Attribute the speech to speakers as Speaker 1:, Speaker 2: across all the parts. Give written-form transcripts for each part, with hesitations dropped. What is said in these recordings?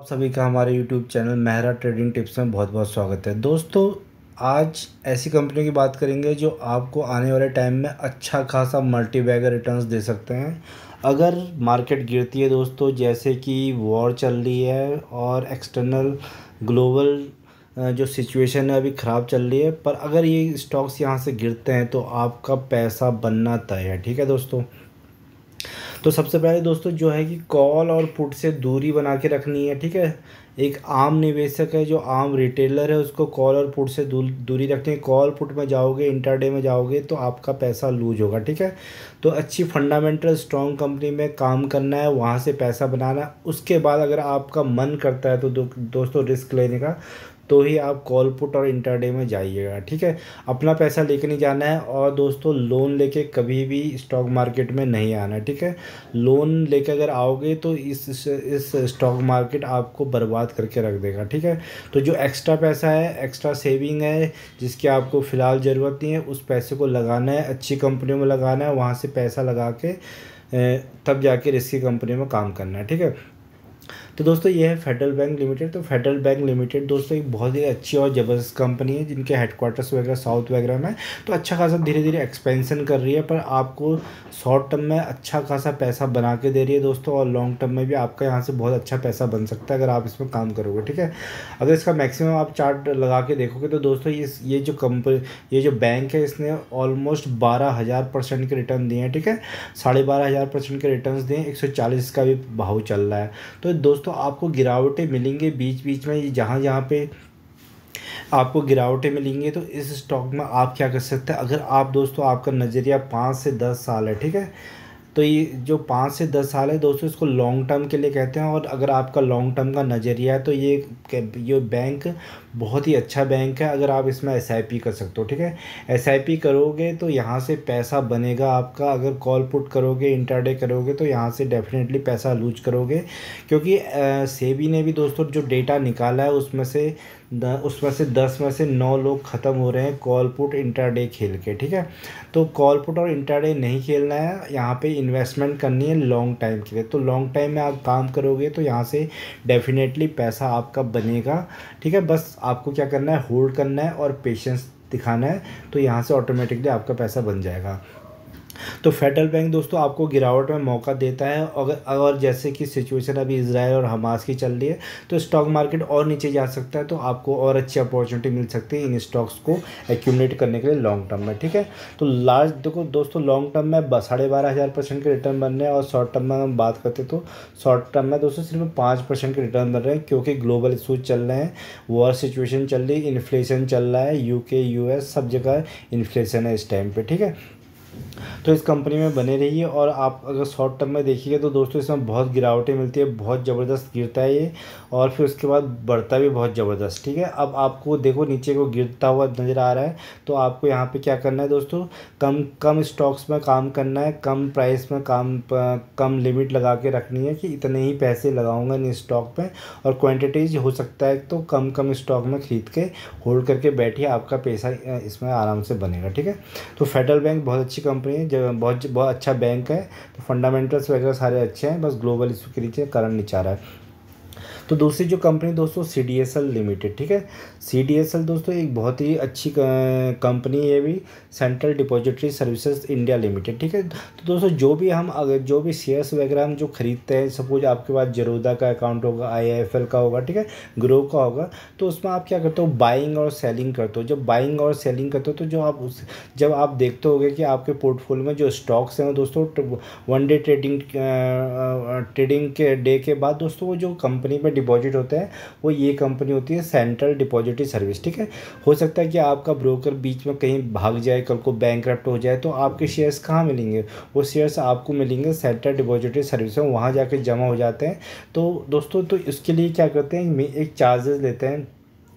Speaker 1: सभी का हमारे YouTube channel Mehra trading tips में बहुत बहुत स्वागत है। दोस्तों, आज ऐसी कंपनी की बात करेंगे जो आपको आने वाले टाइम में अच्छा खासा मल्टी बैगर रिटर्न्स दे सकते हैं। अगर मार्केट गिरती है दोस्तों, जैसे कि वॉर चल रही है और एक्सटर्नल ग्लोबल जो सिचुएशन है अभी ख़राब चल रही है, पर अगर ये स्टॉक्स यहाँ से गिरते हैं तो आपका पैसा बनना तय है। ठीक है दोस्तों, तो सबसे पहले दोस्तों जो है कि कॉल और पुट से दूरी बना के रखनी है। ठीक है, एक आम निवेशक है, जो आम रिटेलर है, उसको कॉल और पुट से दूरी रखनी है। कॉल पुट में जाओगे, इंटरडे में जाओगे तो आपका पैसा लूज होगा। ठीक है, तो अच्छी फंडामेंटल स्ट्रॉन्ग कंपनी में काम करना है, वहाँ से पैसा बनाना है। उसके बाद अगर आपका मन करता है तो दोस्तों रिस्क लेने का, तो ही आप कॉल पुट और इंटरडे में जाइएगा। ठीक है, अपना पैसा लेके नहीं जाना है, और दोस्तों लोन लेके कभी भी स्टॉक मार्केट में नहीं आना है। ठीक है, लोन लेके अगर आओगे तो इस स्टॉक मार्केट आपको बर्बाद करके रख देगा। ठीक है, तो जो एक्स्ट्रा पैसा है, एक्स्ट्रा सेविंग है, जिसकी आपको फ़िलहाल ज़रूरत नहीं है, उस पैसे को लगाना है, अच्छी कंपनियों में लगाना है, वहाँ से पैसा लगा के तब जाके रिस्की कंपनी में काम करना है। ठीक है, तो दोस्तों ये है फेडरल बैंक लिमिटेड। तो फेडरल बैंक लिमिटेड दोस्तों एक बहुत ही अच्छी और ज़बरदस्त कंपनी है, जिनके हेडक्वार्टर्स वगैरह साउथ वगैरह में। तो अच्छा खासा धीरे धीरे एक्सपेंशन कर रही है, पर आपको शॉर्ट टर्म में अच्छा खासा पैसा बना के दे रही है दोस्तों, और लॉन्ग टर्म में भी आपका यहाँ से बहुत अच्छा पैसा बन सकता है अगर आप इसमें काम करोगे। ठीक है, अगर इसका मैक्सिमम आप चार्ट लगा के देखोगे तो दोस्तों ये जो बैंक है, इसने ऑलमोस्ट 12,000% के रिटर्न दिए हैं। ठीक है, 12,500% के रिटर्न दिए, 140 का भी भाव चल रहा है। तो दोस्तों आपको गिरावटें मिलेंगे बीच बीच में, जहाँ जहाँ पे आपको गिरावटें मिलेंगी, तो इस स्टॉक में आप क्या कर सकते हैं। अगर आप दोस्तों, आपका नज़रिया 5 से 10 साल है, ठीक है, तो ये जो 5 से 10 साल है दोस्तों, इसको लॉन्ग टर्म के लिए कहते हैं। और अगर आपका लॉन्ग टर्म का नज़रिया है तो ये बैंक बहुत ही अच्छा बैंक है। अगर आप इसमें एसआईपी कर सकते हो, ठीक है, एसआईपी करोगे तो यहाँ से पैसा बनेगा आपका। अगर कॉल पुट करोगे, इंटरडे करोगे, तो यहाँ से डेफिनेटली पैसा लूज करोगे, क्योंकि सेबी ने भी दोस्तों जो डेटा निकाला है उसमें से 10 में से 9 लोग ख़त्म हो रहे हैं कॉल पुट इंटरडे खेल के। ठीक है, तो कॉल पुट और इंटरडे नहीं खेलना है, यहाँ पे इन्वेस्टमेंट करनी है लॉन्ग टाइम के लिए। तो लॉन्ग टाइम में आप काम करोगे तो यहाँ से डेफिनेटली पैसा आपका बनेगा। ठीक है, बस आपको क्या करना है, होल्ड करना है और पेशेंस दिखाना है, तो यहाँ से ऑटोमेटिकली आपका पैसा बन जाएगा। तो फेडरल बैंक दोस्तों आपको गिरावट में मौका देता है। अगर जैसे कि सिचुएशन अभी इजराइल और हमास की चल रही है, तो स्टॉक मार्केट और नीचे जा सकता है, तो आपको और अच्छी अपॉर्चुनिटी मिल सकती है इन स्टॉक्स को एक्यूमुलेट करने के लिए लॉन्ग टर्म में। ठीक है, तो लास्ट देखो दोस्तों, लॉन्ग टर्म में 12,500% के रिटर्न बन रहे हैं, और शॉर्ट टर्म में हम बात करते तो शॉर्ट टर्म में दोस्तों सिर्फ 5% के रिटर्न बन रहे हैं, क्योंकि ग्लोबल इशूज चल रहे हैं, वॉर सिचुएशन चल रही है, इन्फ्लेशन चल रहा है, यूके यूएस सब जगह इन्फ्लेशन है इस टाइम पे। ठीक है, तो इस कंपनी में बने रहिए। और आप अगर शॉर्ट टर्म में देखिएगा तो दोस्तों इसमें बहुत गिरावटें मिलती है, बहुत ज़बरदस्त गिरता है ये, और फिर उसके बाद बढ़ता भी बहुत ज़बरदस्त। ठीक है, अब आपको देखो नीचे को गिरता हुआ नज़र आ रहा है, तो आपको यहाँ पे क्या करना है दोस्तों, कम कम स्टॉक्स में काम करना है, कम प्राइस में कम लिमिट लगा के रखनी है कि इतने ही पैसे लगाऊंगा इन स्टॉक में, और क्वांटिटीज हो सकता है तो कम कम स्टॉक में ख़रीद के होल्ड करके बैठिए, आपका पैसा इसमें आराम से बनेगा। ठीक है, तो फेडरल बैंक बहुत अच्छी कंपनी है, जो बहुत बहुत अच्छा बैंक है। तो फंडामेंटल्स वगैरह सारे अच्छे हैं, बस ग्लोबल इशू के नीचे करंट नीचे आ रहा है। तो दूसरी जो कंपनी दोस्तों सीडीएसएल लिमिटेड। ठीक है, सीडीएसएल दोस्तों एक बहुत ही अच्छी कंपनी है, भी central depository services India limited. ठीक है, तो दोस्तों जो भी शेयर्स वगैरह हम जो खरीदते हैं, सपोज आपके पास जरोदा का अकाउंट होगा, आईआईएफएल का होगा, ठीक है, ग्रो का होगा, तो उसमें आप क्या करते हो, बाइंग और सेलिंग करते हो। जब बाइंग और सेलिंग करते हो तो जब आप देखते होगे कि आपके पोर्टफोलियो में जो स्टॉक्स हैं दोस्तों, वन डे ट्रेडिंग के डे के बाद दोस्तों वो जो कंपनी में डिपॉजिट होते हैं, वो ये कंपनी होती है सेंट्रल डिपॉजिटरी सर्विस। ठीक है, हो सकता है कि आपका ब्रोकर बीच में कहीं भाग जाए, कल को बैंकरप्ट हो जाए, तो आपके शेयर्स कहाँ मिलेंगे, वो शेयर्स आपको मिलेंगे सेंट्रल डिपॉजिटरी सर्विस में, वहाँ जाके जमा हो जाते हैं। तो दोस्तों तो इसके लिए क्या करते हैं, एक चार्जेस लेते हैं,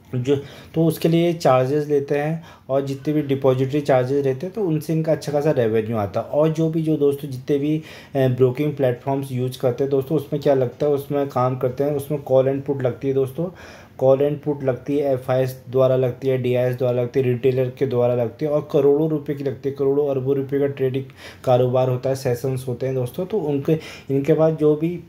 Speaker 1: जो तो उसके लिए चार्जेस लेते हैं, और जितने भी डिपॉजिटरी चार्जेस रहते हैं तो उनसे इनका अच्छा खासा रेवेन्यू आता है। और जो दोस्तों जितने भी ब्रोकिंग प्लेटफॉर्म्स यूज़ करते हैं दोस्तों, उसमें क्या लगता है, उसमें काम करते हैं, उसमें कॉल एंड पुट लगती है दोस्तों, कॉल एंड पुट लगती है, एफआईएस द्वारा लगती है, डीआईएस द्वारा लगती है, रिटेलर के द्वारा लगती है, और करोड़ों रुपए की लगती है, करोड़ों अरबों रुपए का ट्रेडिंग कारोबार होता है, सेशंस होते हैं दोस्तों। तो इनके पास जो भी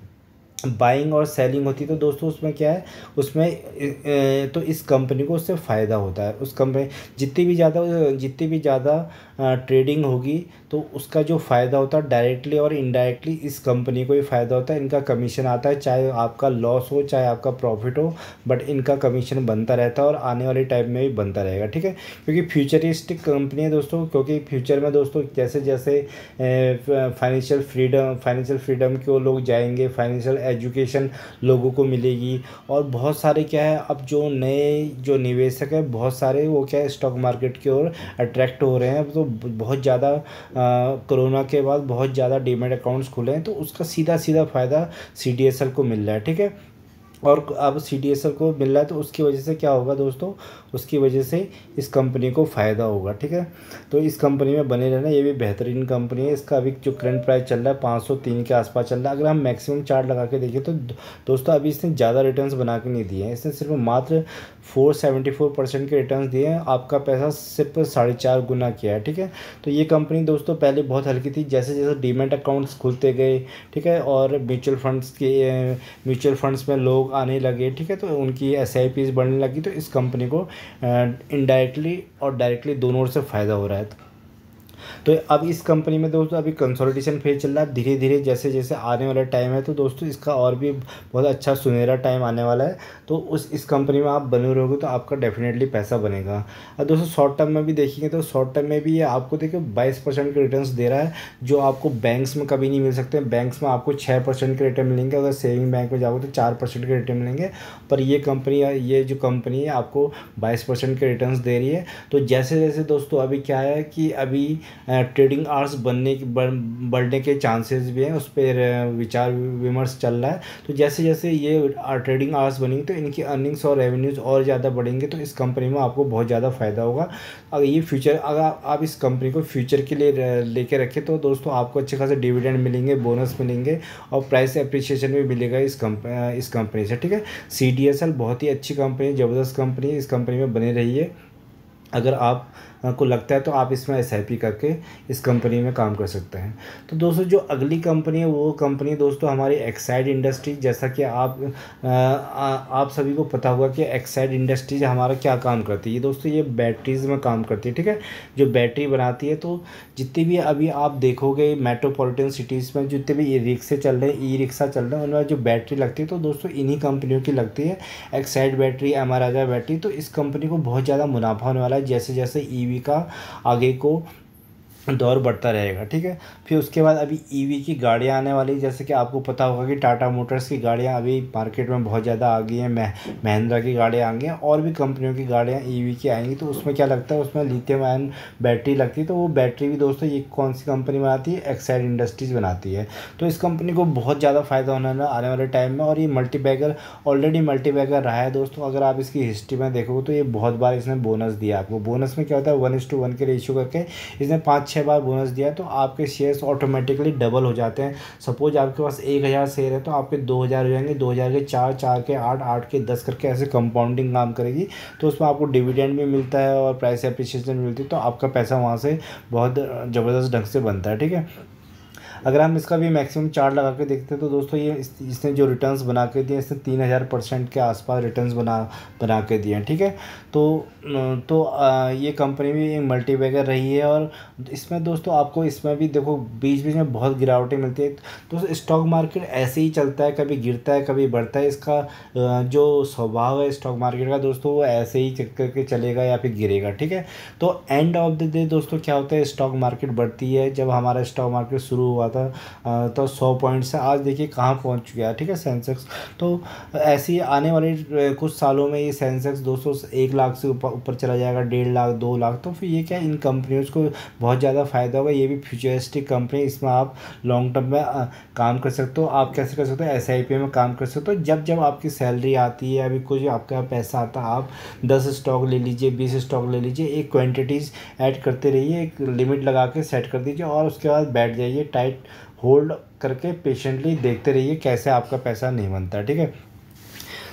Speaker 1: बाइंग और सेलिंग होती है। तो दोस्तों उसमें क्या है, उसमें तो इस कंपनी को उससे फ़ायदा होता है। उस कंपनी जितनी भी ज़्यादा ट्रेडिंग होगी तो उसका जो फ़ायदा होता है डायरेक्टली और इनडायरेक्टली इस कंपनी को ही फ़ायदा होता है। इनका कमीशन आता है, चाहे आपका लॉस हो चाहे आपका प्रॉफिट हो, बट इनका कमीशन बनता रहता है और आने वाले टाइम में भी बनता रहेगा, ठीक है। क्योंकि फ्यूचरिस्टिक कंपनी है दोस्तों, क्योंकि फ्यूचर में दोस्तों जैसे जैसे फाइनेंशियल फ्रीडम की ओर लोग जाएंगे, फाइनेंशियल एजुकेशन लोगों को मिलेगी। और बहुत सारे क्या है, अब जो नए जो निवेशक है बहुत सारे वो क्या है स्टॉक मार्केट की ओर अट्रैक्ट हो रहे हैं। अब तो बहुत ज़्यादा कोरोना के बाद बहुत ज़्यादा डीमैट अकाउंट्स खुले हैं, तो उसका सीधा सीधा फ़ायदा सीडीएसएल को मिल रहा है, ठीक है। और अब सीडीएसएल को मिल रहा है तो उसकी वजह से क्या होगा दोस्तों, उसकी वजह से इस कंपनी को फ़ायदा होगा, ठीक है। तो इस कंपनी में बने रहना, ये भी बेहतरीन कंपनी है। इसका अभी जो करंट प्राइस चल रहा है 503 के आसपास चल रहा है। अगर हम मैक्सिमम चार्ट लगा के देखें तो दोस्तों अभी इसने ज़्यादा रिटर्न्स बना के नहीं दिए हैं, इसने सिर्फ मात्र 474% के रिटर्न्स दिए हैं। आपका पैसा सिर्फ 4.5 गुना किया है, ठीक है। तो ये कंपनी दोस्तों पहले बहुत हल्की थी, जैसे जैसे डीमैट अकाउंट्स खुलते गए, ठीक है, और म्यूचुअल फंड्स में लोग आने लगे, ठीक है, तो उनकी एसआईपीज बढ़ने लगी, तो इस कंपनी को इनडायरेक्टली और डायरेक्टली दोनों ओर से फ़ायदा हो रहा है। तो अब इस कंपनी में दोस्तों अभी कंसोलिडेशन फेज चल रहा है, धीरे धीरे जैसे जैसे आने वाला टाइम है तो दोस्तों इसका और भी बहुत अच्छा सुनहरा टाइम आने वाला है। तो इस कंपनी में आप बने रहोगे तो आपका डेफिनेटली पैसा बनेगा। और दोस्तों शॉर्ट टर्म में भी देखेंगे तो शॉर्ट टर्म में भी ये आपको देखिए 22% के रिटर्न्स दे रहा है, जो आपको बैंक्स में कभी नहीं मिल सकते। बैंक्स में आपको 6% के रिटर्न मिलेंगे, अगर सेविंग बैंक में जाओगे तो 4% के रिटर्न मिलेंगे, पर ये जो कंपनी है आपको 22% के रिटर्न्स दे रही है। तो जैसे जैसे दोस्तों अभी क्या है कि अभी ट्रेडिंग आवर्स बढ़ने के चांसेस भी हैं, उस पर विचार विमर्श चल रहा है। तो जैसे जैसे ये ट्रेडिंग आवर्स बनेंगे तो इनकी अर्निंग्स और रेवेन्यूज़ और ज़्यादा बढ़ेंगे, तो इस कंपनी में आपको बहुत ज़्यादा फ़ायदा होगा। अगर आप इस कंपनी को फ्यूचर के लिए लेके रखें तो दोस्तों आपको अच्छे खासे डिविडेंड मिलेंगे, बोनस मिलेंगे और प्राइस एप्रिसिएशन भी मिलेगा इस कंपनी से, ठीक है। सीडीएसएल बहुत ही अच्छी कंपनी है, ज़बरदस्त कंपनी है, इस कंपनी में बने रहिए। अगर आप को लगता है तो आप इसमें एसआईपी करके इस कंपनी में काम कर सकते हैं। तो दोस्तों जो अगली कंपनी है वो कंपनी दोस्तों हमारी एक्साइड इंडस्ट्रीज, जैसा कि आप सभी को पता होगा कि एक्साइड इंडस्ट्रीज हमारा क्या काम करती है दोस्तों, ये बैटरीज में काम करती है, ठीक है, जो बैटरी बनाती है। तो जितनी भी अभी आप देखोगे मेट्रोपॉलिटन सिटीज़ में जितने भी ई रिक्शे चल रहे हैं, ई रिक्शा चल रहे हैं, उनमें जो बैटरी लगती है तो दोस्तों इन्हीं कंपनियों की लगती है, एक्साइड बैटरी, महाराजा बैटरी। तो इस कंपनी को बहुत ज़्यादा मुनाफा होने वाला है जैसे जैसे ईवी का आगे को दौर बढ़ता रहेगा, ठीक है। फिर उसके बाद अभी ईवी की गाड़ियाँ आने वाली, जैसे कि आपको पता होगा कि टाटा मोटर्स की गाड़ियाँ अभी मार्केट में बहुत ज़्यादा आ गई हैं, महिंद्रा की गाड़ियाँ आ गई हैं, और भी कंपनियों की गाड़ियाँ ईवी की आएंगी। तो उसमें क्या लगता है, उसमें लिथियम आयन बैटरी लगती है। तो वो बैटरी भी दोस्तों ये कौन सी कंपनी बनाती है, एक्साइड इंडस्ट्रीज़ बनाती है। तो इस कंपनी को बहुत ज़्यादा फ़ायदा होने वाला आने वाले टाइम में, और ये ऑलरेडी मल्टीबैगर रहा है दोस्तों। अगर आप इसकी हिस्ट्री में देखोगे तो ये बहुत बार इसने बोनस दिया आपको। बोनस में क्या होता है, 1:1 के रेशियो करके इसने 5-6 बार बोनस दिया, तो आपके शेयर्स ऑटोमेटिकली डबल हो जाते हैं। सपोज आपके पास 1000 शेयर है तो आपके 2000 हो जाएंगे, 2000 के 4, 4 के 8, 8 के 10 करके ऐसे कंपाउंडिंग काम करेगी। तो उसमें आपको डिविडेंड भी मिलता है और प्राइस एप्रिसिएशन मिलती है, तो आपका पैसा वहाँ से बहुत ज़बरदस्त ढंग से बनता है, ठीक है। अगर हम इसका भी मैक्सिमम चार्ट लगा के देखते हैं तो दोस्तों ये इसने जो रिटर्न्स बना के दिए, इसने 3000% के आसपास रिटर्न्स बना के दिए हैं, ठीक है। ये कंपनी भी एक मल्टीबैगर रही है, और इसमें दोस्तों आपको इसमें भी देखो बीच बीच में बहुत गिरावटें मिलती है। दोस्तों स्टॉक मार्केट ऐसे ही चलता है, कभी गिरता है कभी बढ़ता है। इसका जो स्वभाव है स्टॉक मार्केट का दोस्तों, वो ऐसे ही करके चलेगा या फिर गिरेगा, ठीक है। तो एंड ऑफ द डे दोस्तों क्या होता है, स्टॉक मार्केट बढ़ती है। जब हमारा स्टॉक मार्केट शुरू हुआ था तो 100 पॉइंट से आज देखिए कहाँ पहुँच गया, ठीक है, सेंसेक्स। तो ऐसे ही आने वाले कुछ सालों में ये सेंसेक्स 1 लाख से ऊपर चला जाएगा, 1.5 लाख 2 लाख। तो फिर ये क्या, इन कंपनियों को बहुत ज़्यादा फ़ायदा होगा। ये भी फ्यूचरिस्टिक कंपनी, इसमें आप लॉन्ग टर्म में काम कर सकते हो। आप कैसे कर सकते हो, एसआईपी में काम कर सकते हो। जब जब आपकी सैलरी आती है, अभी कुछ आपका पैसा आता है, आप 10 स्टॉक ले लीजिए, 20 स्टॉक ले लीजिए, एक क्वान्टिटीज़ ऐड करते रहिए, एक लिमिट लगा के सेट कर दीजिए, और उसके बाद बैठ जाइए, टाइट होल्ड करके पेशेंटली देखते रहिए कैसे आपका पैसा नहीं बनता, ठीक है।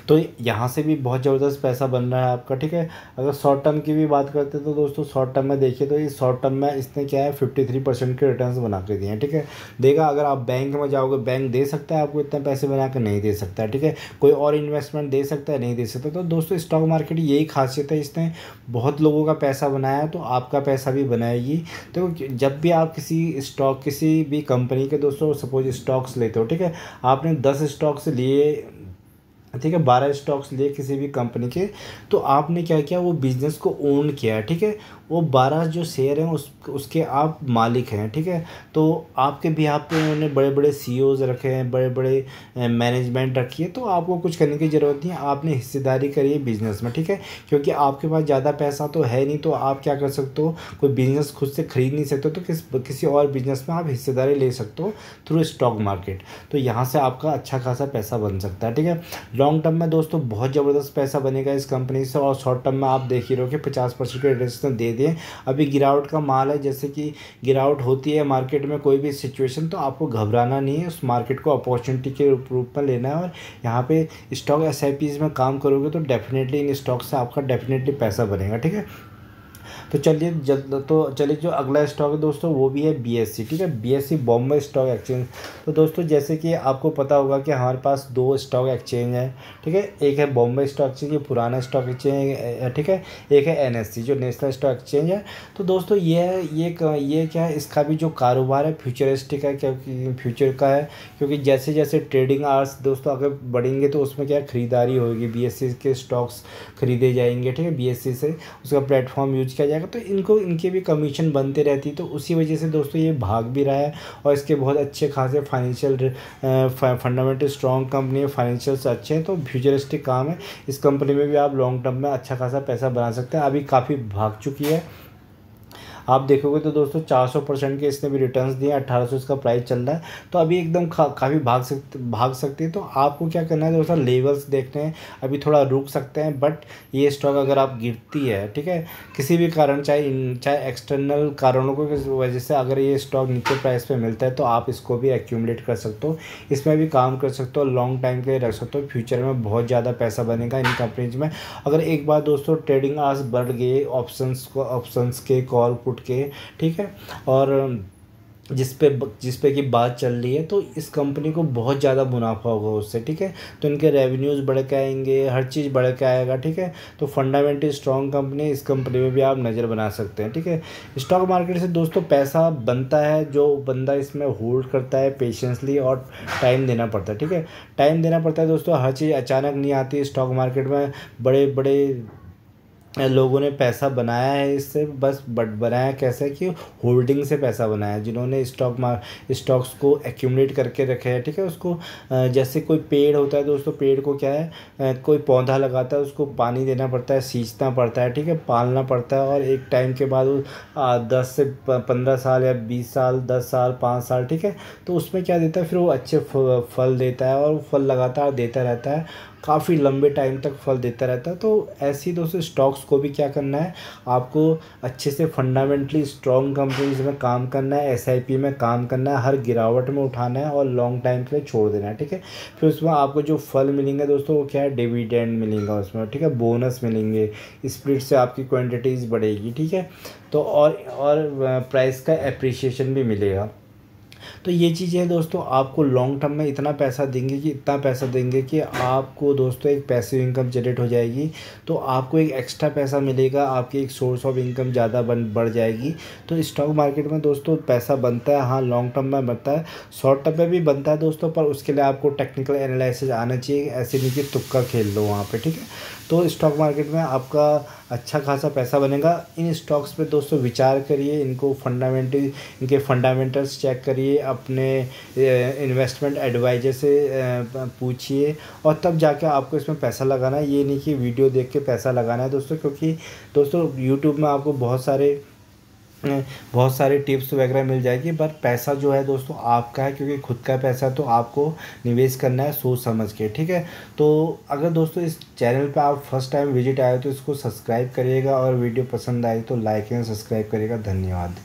Speaker 1: तो यहाँ से भी बहुत ज़बरदस्त पैसा बन रहा है आपका, ठीक है। अगर शॉर्ट टर्म की भी बात करते हैं तो दोस्तों शॉर्ट टर्म में देखिए तो इस शॉर्ट टर्म में इसने क्या है 53% के रिटर्न्स बना के दिए हैं, ठीक है। देगा, अगर आप बैंक में जाओगे बैंक दे सकता है आपको इतने पैसे बना के, नहीं दे सकता है, ठीक है। कोई और इन्वेस्टमेंट दे सकता है, नहीं दे सकता। तो दोस्तों स्टॉक मार्केट यही खासियत है, इसने बहुत लोगों का पैसा बनाया तो आपका पैसा भी बनाएगी। तो जब भी आप किसी स्टॉक किसी भी कंपनी के दोस्तों सपोज स्टॉक्स लेते हो, ठीक है, आपने 10 स्टॉक्स लिए, ठीक है, 12 स्टॉक्स लिए किसी भी कंपनी के, तो आपने क्या किया, वो बिजनेस को ओन किया, ठीक है। वो 12 जो शेयर हैं उसके आप मालिक हैं, ठीक है। तो आपके भी आप पे उन्होंने बड़े बड़े सीईओज रखे हैं, बड़े बड़े मैनेजमेंट रखी है, तो आपको कुछ करने की ज़रूरत नहीं है, आपने हिस्सेदारी करी है बिज़नेस में, ठीक है। क्योंकि आपके पास ज़्यादा पैसा तो है नहीं, तो आप क्या कर सकते हो, कोई बिज़नेस खुद से खरीद नहीं सकते, तो किसी और बिज़नेस में आप हिस्सेदारी ले सकते हो थ्रू स्टॉक मार्केट। तो यहाँ से आपका अच्छा खासा पैसा बन सकता है, ठीक है। लॉन्ग टर्म में दोस्तों बहुत ज़बरदस्त पैसा बनेगा इस कंपनी से, और शॉर्ट टर्म में आप देख ही रहो कि 50% के रिटर्न दे दिए। अभी गिरावट का माल है, जैसे कि गिरावट होती है मार्केट में कोई भी सिचुएशन, तो आपको घबराना नहीं है, उस मार्केट को अपॉर्चुनिटी के रूप में लेना है। और यहाँ पे स्टॉक एसआईपीज़ में काम करोगे तो डेफिनेटली इन स्टॉक से आपका डेफिनेटली पैसा बनेगा, ठीक है। तो चलिए जो अगला स्टॉक है दोस्तों वो भी है बीएससी, ठीक है, बीएससी बॉम्बे स्टॉक एक्सचेंज। तो दोस्तों जैसे कि आपको पता होगा कि हमारे पास 2 स्टॉक एक्सचेंज है, ठीक है। एक है बॉम्बे स्टॉक एक्सचेंज, ये पुराना स्टॉक एक्सचेंज है, ठीक है। एक है एनएससी जो नेशनल स्टॉक एक्सचेंज है। तो दोस्तों ये क्या है, इसका भी जो कारोबार है फ्यूचरिस्टिक है, क्योंकि फ्यूचर का है, क्योंकि जैसे जैसे ट्रेडिंग आवर्स दोस्तों अगर बढ़ेंगे तो उसमें क्या खरीदारी होगी, बीएससी के स्टॉक्स खरीदे जाएंगे, ठीक है। बीएससी से उसका प्लेटफॉर्म यूज किया जाएगा, तो इनके भी कमीशन बनते रहती है। तो उसी वजह से दोस्तों ये भाग भी रहा है, और इसके बहुत अच्छे खासे फाइनेंशियल फंडामेंटल स्ट्रॉन्ग कंपनी है, फाइनेंशियल्स अच्छे हैं, तो फ्यूचरिस्टिक काम है। इस कंपनी में भी आप लॉन्ग टर्म में अच्छा खासा पैसा बना सकते हैं। अभी काफ़ी भाग चुकी है, आप देखोगे तो दोस्तों 400% के इसने भी रिटर्न्स दिए, 1800 इसका प्राइस चल रहा है। तो अभी एकदम काफ़ी भाग सकती है। तो आपको क्या करना है दोस्तों, लेवल्स देखते हैं, अभी थोड़ा रुक सकते हैं, बट ये स्टॉक अगर आप गिरती है, ठीक है, किसी भी कारण, चाहे एक्सटर्नल कारणों की वजह से अगर ये स्टॉक नीचे प्राइस पे मिलता है, तो आप इसको भी एक्यूमुलेट कर सकते हो, इसमें भी काम कर सकते हो, लॉन्ग टाइम के लिए रख सकते हो। फ्यूचर में बहुत ज़्यादा पैसा बनेगा इन कंपनीज में। अगर एक बार दोस्तों ट्रेडिंग आवर्स बढ़ गए ऑप्शंस के, कॉल पुट के, ठीक है, और जिस पे की बात चल रही है, तो इस कंपनी को बहुत ज़्यादा मुनाफा होगा उससे, ठीक है। तो इनके रेवेन्यूज़ बढ़ के आएंगे, हर चीज़ बढ़ के आएगा, ठीक है। तो फंडामेंटली स्ट्रॉन्ग कंपनी, इस कंपनी में भी आप नज़र बना सकते हैं, ठीक है। स्टॉक मार्केट से दोस्तों पैसा बनता है, जो बंदा इसमें होल्ड करता है पेशेंसली, और टाइम देना पड़ता है, ठीक है। टाइम देना पड़ता है दोस्तों, हर चीज़ अचानक नहीं आती स्टॉक मार्केट में। बड़े बड़े लोगों ने पैसा बनाया है इससे, बस बट बनाया कैसे कि होल्डिंग से पैसा बनाया, जिन्होंने स्टॉक्स को एक्यूमुलेट करके रखे हैं, ठीक है। उसको जैसे कोई पेड़ होता है दोस्तों, पेड़ को क्या है, कोई पौधा लगाता है, उसको पानी देना पड़ता है, सींचना पड़ता है, ठीक है, पालना पड़ता है, और एक टाइम के बाद वो 10 से 15 साल या 20 साल, 10 साल, 5 साल, ठीक है, तो उसमें क्या देता है, फिर वो अच्छे फल देता है, और फल लगातार देता रहता है, काफ़ी लंबे टाइम तक फल देता रहता है। तो ऐसी दोस्तों स्टॉक्स को भी क्या करना है, आपको अच्छे से फंडामेंटली स्ट्रॉन्ग कंपनीज में काम करना है, एसआईपी में काम करना है, हर गिरावट में उठाना है, और लॉन्ग टाइम के लिए छोड़ देना है, ठीक है। फिर उसमें आपको जो फल मिलेंगे दोस्तों, वो क्या है, डिविडेंड मिलेगा उसमें, ठीक है, बोनस मिलेंगे, स्प्लिट से आपकी क्वान्टिटीज़ बढ़ेगी, ठीक है। तो और प्राइस का एप्रिसिएशन भी मिलेगा। तो ये चीज़ें दोस्तों आपको लॉन्ग टर्म में इतना पैसा देंगे कि आपको दोस्तों एक पैसिव इनकम जनरेट हो जाएगी। तो आपको एक एक्स्ट्रा पैसा मिलेगा, आपकी एक सोर्स ऑफ इनकम ज़्यादा बढ़ जाएगी। तो स्टॉक मार्केट में दोस्तों पैसा बनता है, हाँ लॉन्ग टर्म में बनता है, शॉर्ट टर्म में भी बनता है दोस्तों, पर उसके लिए आपको टेक्निकल एनालिसिस आना चाहिए, ऐसे नहीं कि तुक्का खेल लो वहाँ पर, ठीक है। तो स्टॉक मार्केट में आपका अच्छा खासा पैसा बनेगा। इन स्टॉक्स पे दोस्तों विचार करिए, इनके फंडामेंटल्स चेक करिए, अपने इन्वेस्टमेंट एडवाइजर से पूछिए, और तब जाके आपको इसमें पैसा लगाना है। ये नहीं कि वीडियो देख के पैसा लगाना है दोस्तों, क्योंकि दोस्तों यूट्यूब में आपको बहुत सारे टिप्स वगैरह मिल जाएगी, पर पैसा जो है दोस्तों आपका है, क्योंकि खुद का पैसा तो आपको निवेश करना है सोच समझ के, ठीक है। तो अगर दोस्तों इस चैनल पे आप फर्स्ट टाइम विजिट आए तो इसको सब्सक्राइब करिएगा, और वीडियो पसंद आए तो लाइक एंड सब्सक्राइब करिएगा। धन्यवाद।